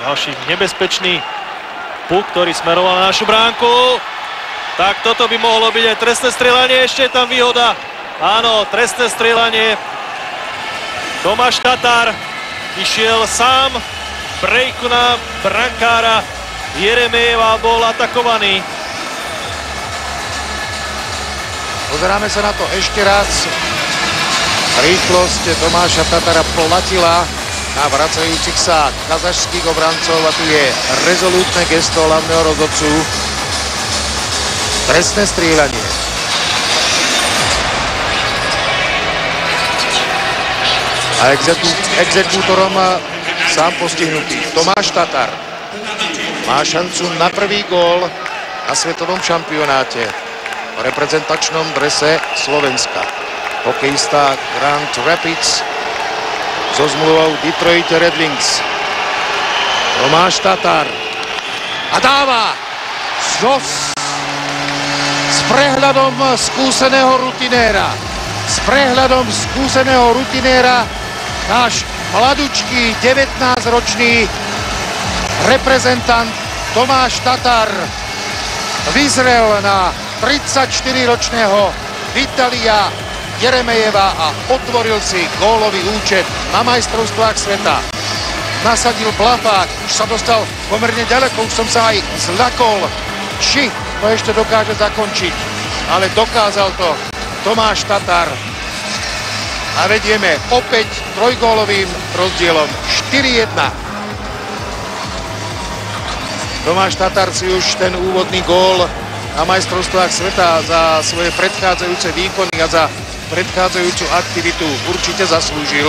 Ďalší nebezpečný puk, ktorý smeroval na našu bránku. Tak toto by mohlo byť aj trestné strieľanie, ešte je tam výhoda. Áno, trestné strieľanie. Tomáš Tatar išiel sám v brejku na brankára Jeremejeva, bol atakovaný. Pozeráme sa na to ešte raz. Rýchlosť Tomáša Tatara platila na vracajúcich sa kazašských obrancov a tu je rezolútne gesto hlavného rozhodcu. Trestné strieľanie. A exekútorom sám postihnutý Tomáš Tatar má šancu na prvý gól na svetovom šampionáte v reprezentačnom drese Slovenska. Hokejista Grand Rapids so zmluvou Detroit Red Wings. Tomáš Tatar a dáva s prehľadom skúseného rutinéra. S prehľadom skúseného rutinéra náš mladučký 19-ročný reprezentant Tomáš Tatar vyzrel na 34-ročného Vitalia Jeremejeva a otvoril si gólový účet na majstrovstvách sveta. Nasadil blafák, už sa dostal pomerne ďaleko, už som sa aj zľakol, či to ešte dokáže zakončiť, ale dokázal to Tomáš Tatar. A vedieme opäť trojgólovým rozdielom 4-1. Tomáš Tatar si už ten úvodný gól na majstrovstvách sveta za svoje predchádzajúce výkony a za predchádzajúcu aktivitu určite zaslúžil.